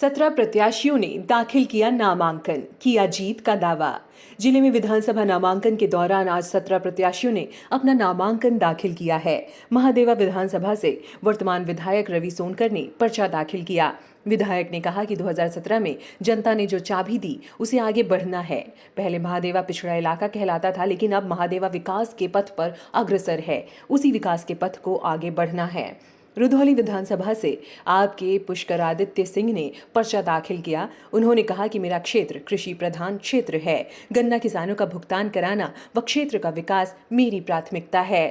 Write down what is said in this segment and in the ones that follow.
17 प्रत्याशियों ने दाखिल किया नामांकन, किया जीत का दावा। जिले में विधानसभा नामांकन के दौरान आज 17 प्रत्याशियों ने अपना नामांकन दाखिल किया है। महादेवा विधानसभा से वर्तमान विधायक रवि सोनकर ने पर्चा दाखिल किया। विधायक ने कहा कि 2017 में जनता ने जो चाबी दी उसे आगे बढ़ना है। पहले महादेवा पिछड़ा इलाका कहलाता था, लेकिन अब महादेवा विकास के पथ पर अग्रसर है। उसी विकास के पथ को आगे बढ़ना है। रुधौली विधानसभा से आपके पुष्करादित्य सिंह ने पर्चा दाखिल किया। उन्होंने कहा कि मेरा क्षेत्र कृषि प्रधान क्षेत्र है। गन्ना किसानों का भुगतान कराना व क्षेत्र का विकास मेरी प्राथमिकता है।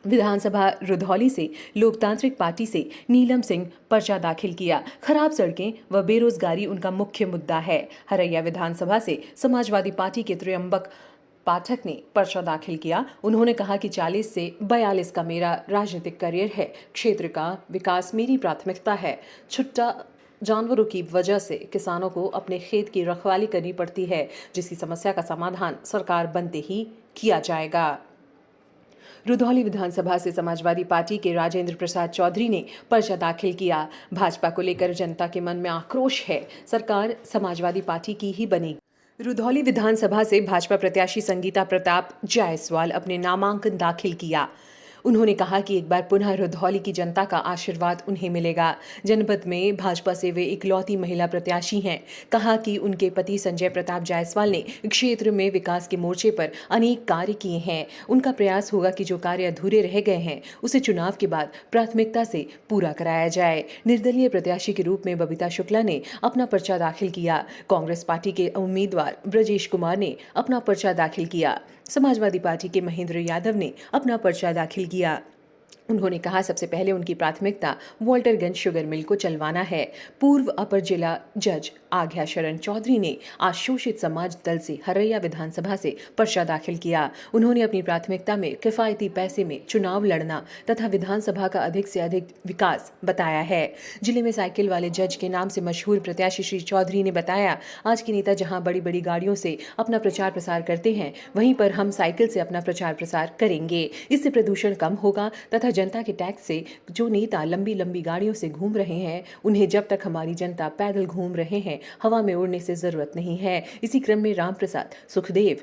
विधानसभा रुधौली से लोकतांत्रिक पार्टी से नीलम सिंह पर्चा दाखिल किया। खराब सड़कें व बेरोजगारी उनका मुख्य मुद्दा है। हरैया विधानसभा से समाजवादी पार्टी के त्र्यंबक पाठक ने पर्चा दाखिल किया। उन्होंने कहा कि 40 से 42 का मेरा राजनीतिक करियर है। क्षेत्र का विकास मेरी प्राथमिकता है। छुट्टा जानवरों की वजह से किसानों को अपने खेत की रखवाली करनी पड़ती है, जिसकी समस्या का समाधान सरकार बनते ही किया जाएगा। रुधौली विधानसभा से समाजवादी पार्टी के राजेंद्र प्रसाद चौधरी ने पर्चा दाखिल किया। भाजपा को लेकर जनता के मन में आक्रोश है। सरकार समाजवादी पार्टी की ही बनेगी। रुधौली विधानसभा से भाजपा प्रत्याशी संगीता प्रताप जायसवाल अपने नामांकन दाखिल किया। उन्होंने कहा कि एक बार पुनः रुधौली की जनता का आशीर्वाद उन्हें मिलेगा। जनपद में भाजपा से वे इकलौती महिला प्रत्याशी हैं। कहा कि उनके पति संजय प्रताप जायसवाल ने क्षेत्र में विकास के मोर्चे पर अनेक कार्य किए हैं। उनका प्रयास होगा कि जो कार्य अधूरे रह गए हैं उसे चुनाव के बाद प्राथमिकता से पूरा कराया जाए। निर्दलीय प्रत्याशी के रूप में बबीता शुक्ला ने अपना पर्चा दाखिल किया। कांग्रेस पार्टी के उम्मीदवार ब्रजेश कुमार ने अपना पर्चा दाखिल किया। समाजवादी पार्टी के महेंद्र यादव ने अपना पर्चा दाखिल किया। उन्होंने कहा सबसे पहले उनकी प्राथमिकता वॉल्टरगंज शुगर मिल को चलवाना है। पूर्व अपर जिला जज आज्ञा शरण चौधरी ने आज शोषित समाज दल से हरैया विधानसभा से पर्चा दाखिल किया। उन्होंने अपनी प्राथमिकता में किफायती पैसे में चुनाव लड़ना तथा विधानसभा का अधिक से अधिक विकास बताया है। जिले में साइकिल वाले जज के नाम से मशहूर प्रत्याशी श्री चौधरी ने बताया, आज के नेता जहां बड़ी बड़ी गाड़ियों से अपना प्रचार प्रसार करते हैं, वहीं पर हम साइकिल से अपना प्रचार प्रसार करेंगे। इससे प्रदूषण कम होगा तथा जनता के टैक्स से जो नेता लंबी लंबी गाड़ियों से घूम रहे हैं, उन्हें जब तक हमारी जनता पैदल घूम रहे हैं, हवा में उड़ने से जरूरत नहीं है। इसी क्रम में राम प्रसाद, सुखदेव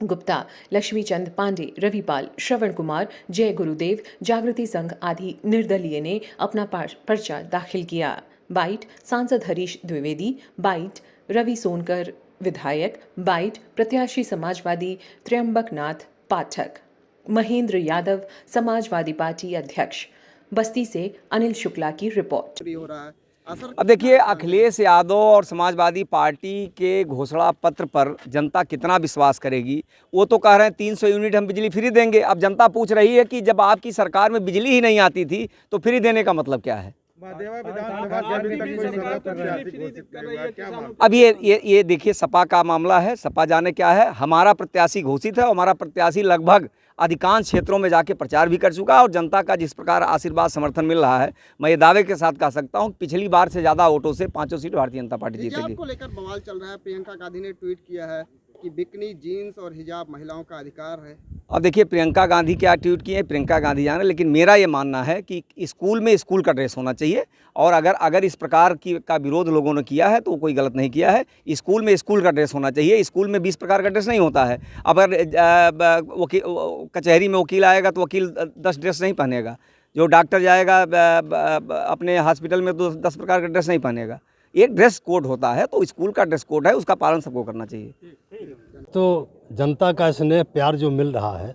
गुप्ता, लक्ष्मी चंद पांडे, रविपाल, श्रवण कुमार, जय गुरुदेव, जागृति संघ आदि निर्दलीय ने अपना पर्चा दाखिल किया। बाइट सांसद हरीश द्विवेदी, बाइट रवि सोनकर विधायक, बाइट प्रत्याशी समाजवादी त्र्यंबकनाथ पाठक। महेंद्र यादव समाजवादी पार्टी अध्यक्ष। बस्ती से अनिल शुक्ला की रिपोर्ट। अब देखिए, अखिलेश यादव और समाजवादी पार्टी के घोषणा पत्र पर जनता कितना विश्वास करेगी। वो तो कह रहे हैं 300 यूनिट हम बिजली फ्री देंगे। अब जनता पूछ रही है कि जब आपकी सरकार में बिजली ही नहीं आती थी तो फ्री देने का मतलब क्या है। अब ये देखिए, सपा का मामला है। सपा जाने क्या है। हमारा प्रत्याशी घोषित है। हमारा प्रत्याशी लगभग अधिकांश क्षेत्रों में जाके प्रचार भी कर चुका है और जनता का जिस प्रकार आशीर्वाद समर्थन मिल रहा है, मैं ये दावे के साथ कह सकता हूँ पिछली बार से ज़्यादा वोटों से 5 सीट भारतीय जनता पार्टी जीतेगी। को लेकर बवाल चल रहा है। प्रियंका गांधी ने ट्वीट किया है कि बिकनी जीन्स और हिजाब महिलाओं का अधिकार है। अब देखिए, प्रियंका गांधी क्या ट्वीट किए, प्रियंका गांधी जाने, लेकिन मेरा ये मानना है कि स्कूल में स्कूल का ड्रेस होना चाहिए। और अगर इस प्रकार का विरोध लोगों ने किया है तो कोई गलत नहीं किया है। स्कूल में स्कूल का ड्रेस होना चाहिए। स्कूल में 20 प्रकार का ड्रेस नहीं होता है। अब अगर कचहरी में वकील आएगा तो वकील 10 ड्रेस नहीं पहनेगा। जो डॉक्टर जाएगा अपने हॉस्पिटल में तो 10 प्रकार का ड्रेस नहीं पहनेगा। एक ड्रेस कोड होता है, तो स्कूल का ड्रेस कोड है, उसका पालन सबको करना चाहिए। तो जनता का स्नेह प्यार जो मिल रहा है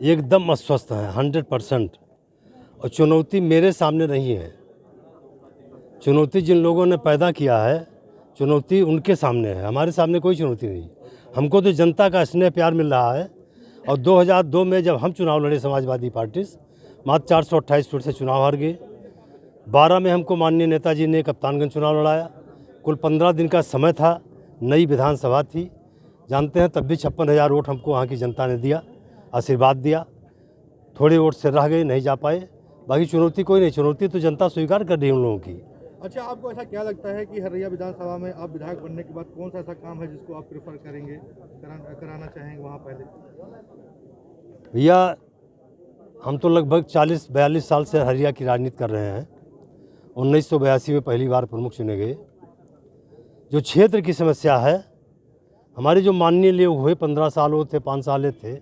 एकदम अस्वस्थ है 100%। और चुनौती मेरे सामने नहीं है। चुनौती जिन लोगों ने पैदा किया है, चुनौती उनके सामने है। हमारे सामने कोई चुनौती नहीं। हमको तो जनता का स्नेह प्यार मिल रहा है। और 2002 में जब हम चुनाव लड़े समाजवादी पार्टी से, मात्र 428 सीट से चुनाव हार गए। 12 में हमको माननीय नेताजी ने कप्तानगंज चुनाव लड़ाया। कुल 15 दिन का समय था। नई विधानसभा थी, जानते हैं, तब भी 56,000 वोट हमको वहाँ की जनता ने दिया, आशीर्वाद दिया। थोड़े वोट से रह गए, नहीं जा पाए। बाकी चुनौती कोई नहीं। चुनौती तो जनता स्वीकार कर रही है उन लोगों की। अच्छा, आपको ऐसा क्या लगता है कि हरैया विधानसभा में आप विधायक बनने के बाद कौन सा ऐसा काम है जिसको आप प्रेफर करेंगे, कराना चाहेंगे वहाँ पहले? भैया, हम तो लगभग 40-42 साल से हरैया की राजनीति कर रहे हैं 1982 में पहली बार प्रमुख चुने गए। जो क्षेत्र की समस्या है, हमारे जो माननीय लोग हुए 15 साल वो थे, 5 साल थे,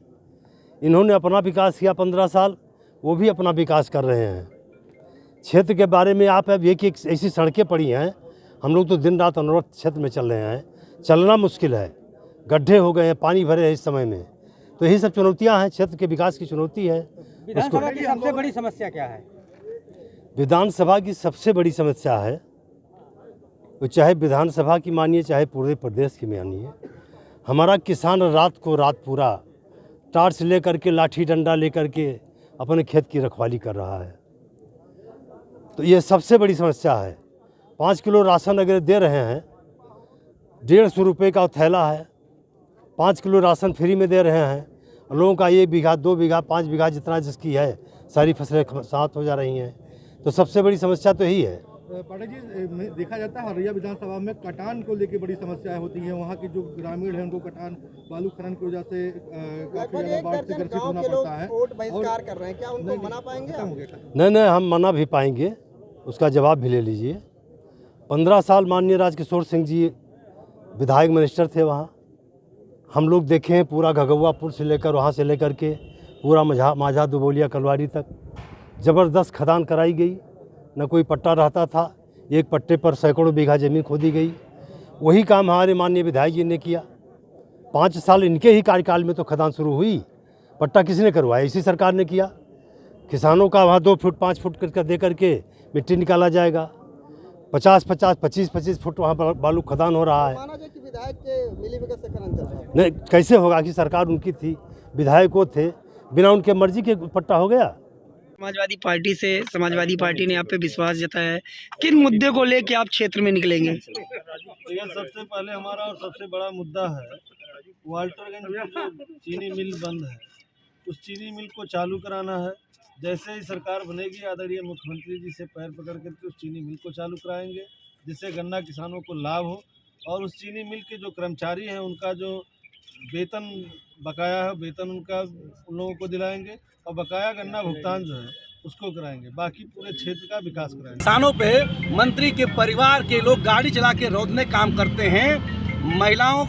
इन्होंने अपना विकास किया 15 साल, वो भी अपना विकास कर रहे हैं। क्षेत्र के बारे में आप अब एक ऐसी सड़कें पड़ी हैं, हम लोग तो दिन रात अनवरत क्षेत्र में चल रहे हैं, चलना मुश्किल है, गड्ढे हो गए हैं, पानी भरे हैं इस समय में। तो यही सब चुनौतियां हैं, क्षेत्र के विकास की चुनौती है। विधानसभा की सबसे बड़ी समस्या क्या है? विधानसभा की सबसे बड़ी समस्या है, तो चाहे विधानसभा की मानिए चाहे पूरे प्रदेश की मानिए, हमारा किसान रात को रात पूरा टार्च लेकर के, लाठी डंडा लेकर के अपने खेत की रखवाली कर रहा है। तो ये सबसे बड़ी समस्या है। 5 किलो राशन अगर दे रहे हैं, 150 रुपये का थैला है, 5 किलो राशन फ्री में दे रहे हैं। लोगों का 1 बीघा 2 बीघा 5 बीघा जितना जिसकी है सारी फसलें साथ हो जा रही हैं। तो सबसे बड़ी समस्या तो यही है। पाठक जी, देखा जाता है हरिया विधानसभा में कटान को लेकर बड़ी समस्याएं होती हैं। वहाँ के जो ग्रामीण हैं उनको कटान बालू खनन की वजह से काफी ज्यादा बाढ़ से ग्रसित होना पड़ता है। वोट बहिष्कार कर रहे हैं, क्या उनको मना पाएंगे? नहीं, हम मना भी पाएंगे, उसका जवाब भी ले लीजिए। 15 साल माननीय राजकिशोर सिंह जी विधायक मिनिस्टर थे वहाँ। हम लोग देखे हैं पूरा घगौआ पुल से लेकर वहाँ से लेकर के पूरा माझा दुबोलिया कलवारी तक ज़बरदस्त खदान कराई गई। न कोई पट्टा रहता था, एक पट्टे पर सैकड़ों बीघा ज़मीन खोदी गई। वही काम हमारे माननीय विधायक जी ने किया। 5 साल इनके ही कार्यकाल में तो खदान शुरू हुई। पट्टा किसने करवाया? इसी सरकार ने किया। किसानों का वहाँ 2 फुट 5 फुट कर दे करके मिट्टी निकाला जाएगा। 50-50 25-25 फुट वहाँ बालू खदान हो रहा है। माना जाए कि विधायक के मिलीभगत से खनन चल रहा है। नहीं, कैसे होगा कि सरकार उनकी थी, विधायक वो थे, बिना उनके मर्जी के पट्टा हो गया। समाजवादी पार्टी ने आप पे विश्वास जताया है, किन मुद्दे को लेके आप क्षेत्र में निकलेंगे? तो यह सबसे पहले हमारा और सबसे बड़ा मुद्दा है वाल्टरगंज में जो चीनी मिल बंद है, उस चीनी मिल को चालू कराना है। जैसे ही सरकार बनेगी आदरणीय मुख्यमंत्री जी से पैर पकड़ करके उस चीनी मिल को चालू कराएंगे, जिससे गन्ना किसानों को लाभ हो। और उस चीनी मिल के जो कर्मचारी हैं उनका जो वेतन बकाया है, वेतन उनका उन लोगों को दिलाएंगे और बकाया गन्ना भुगतान जो है उसको कराएंगे। बाकी पूरे क्षेत्र का विकास कराएंगे। किसानों पे मंत्री के परिवार के लोग गाड़ी चला के रोकने काम करते हैं। महिलाओं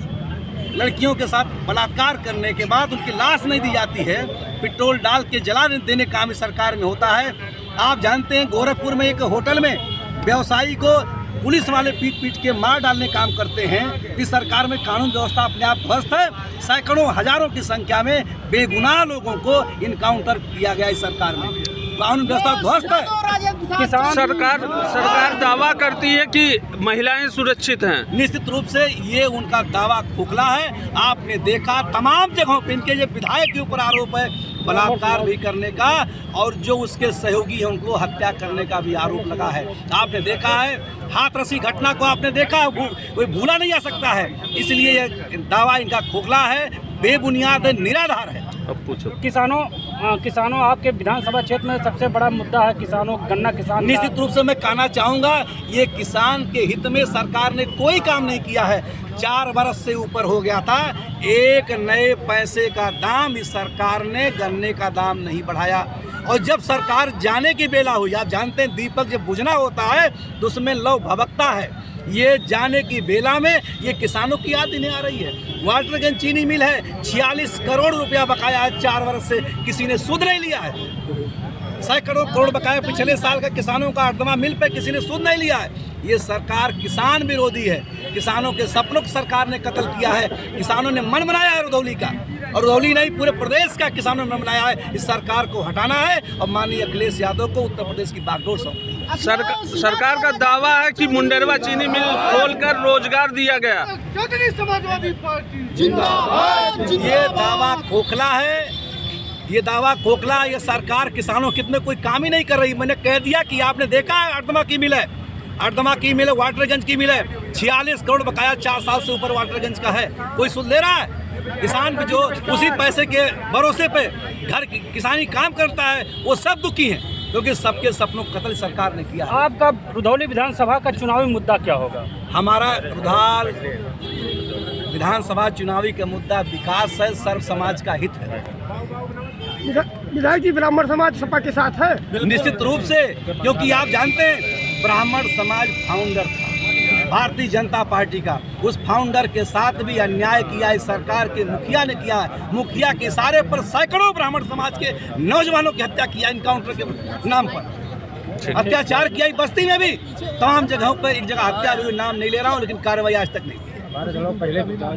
लड़कियों के साथ बलात्कार करने के बाद उनकी लाश नहीं दी जाती है, पेट्रोल डाल के जला देने का काम इस सरकार में होता है। आप जानते हैं गोरखपुर में एक होटल में व्यवसायी को पुलिस वाले पीट के मार डालने काम करते हैं। इस सरकार में कानून व्यवस्था अपने आप ध्वस्त है। सैकड़ों हजारों की संख्या में बेगुनाह लोगों को इनकाउंटर किया गया इस सरकार में। कानून व्यवस्था ध्वस्त है। किसान सरकार दावा करती है कि महिलाएं सुरक्षित हैं। निश्चित रूप से ये उनका दावा खोखला है। आपने देखा तमाम जगहों पे इनके ये विधायक के ऊपर आरोप है बलात्कार भी करने का, और जो उसके सहयोगी हैं उनको हत्या करने का भी आरोप लगा है। आपने देखा है हाथरसी घटना को, आपने देखा कोई भूला नहीं जा सकता है। इसलिए ये दावा इनका खोखला है, बेबुनियाद है, निराधार है। अब पूछो। किसानों आपके विधानसभा क्षेत्र में सबसे बड़ा मुद्दा है किसानों, गन्ना किसान। निश्चित रूप से मैं कहना चाहूँगा ये किसान के हित में सरकार ने कोई काम नहीं किया है। 4 बरस से ऊपर हो गया था, एक नए पैसे का दाम इस सरकार ने गन्ने का दाम नहीं बढ़ाया। और जब सरकार जाने की बेला हुई, आप जानते हैं दीपक जब बुझना होता है तो उसमें लौ भभकता है। ये जाने की बेला में ये किसानों की याद इन्हें आ रही है। वाल्टरगंज चीनी मिल है, 46 करोड़ रुपया बकाया है 4 वर्ष से, किसी ने सुध नहीं लिया है। सैकड़ों करोड़ बकाया पिछले साल का किसानों का अर्दमा मिल पे किसी ने सुध नहीं लिया है। ये सरकार किसान विरोधी है। किसानों के सपनों को सरकार ने कत्ल किया है। किसानों ने मन बनाया है रुधौली का, और रुधौली नहीं पूरे प्रदेश का किसानों ने मन बनाया है। इस सरकार को हटाना है और माननीय अखिलेश यादव को उत्तर प्रदेश की बागडोर सौंपनी है। सरकार का दावा है कि मुंडेरवा चीनी मिल खोलकर रोजगार दिया गया। समाजवादी पार्टी ये दावा खोखला है, ये दावा खोखला। ये सरकार किसानों के हित में कोई काम ही नहीं कर रही। मैंने कह दिया कि आपने देखा है अर्दमा की मिल है, अर्दमा की मिल है, वाल्टरगंज की मिल है, 46 करोड़ बकाया 4 साल से ऊपर वाल्टरगंज का है। कोई सुध ले रहा है? किसान जो उसी पैसे के भरोसे पे घर किसानी काम करता है वो सब दुखी हैं, क्योंकि सबके सपनों को कत्ल सरकार ने किया। आपका रुधौली विधानसभा का चुनावी मुद्दा क्या होगा? हमारा रुधार विधानसभा चुनावी का मुद्दा विकास है, सर्व समाज का हित है। विधायक जी ब्राह्मण समाज सपा के साथ है। निश्चित रूप से, क्योंकि आप जानते हैं ब्राह्मण समाज फाउंडर था भारतीय जनता पार्टी का। उस फाउंडर के साथ भी अन्याय किया इस सरकार के मुखिया ने किया। मुखिया के इशारे पर सैकड़ों ब्राह्मण समाज के नौजवानों की हत्या किया इनकाउंटर के नाम पर। अत्याचार किया बस्ती में भी तमाम जगहों पर। एक जगह हत्या हुई, नाम नहीं ले रहा हूँ, लेकिन कार्रवाई आज तक नहीं की।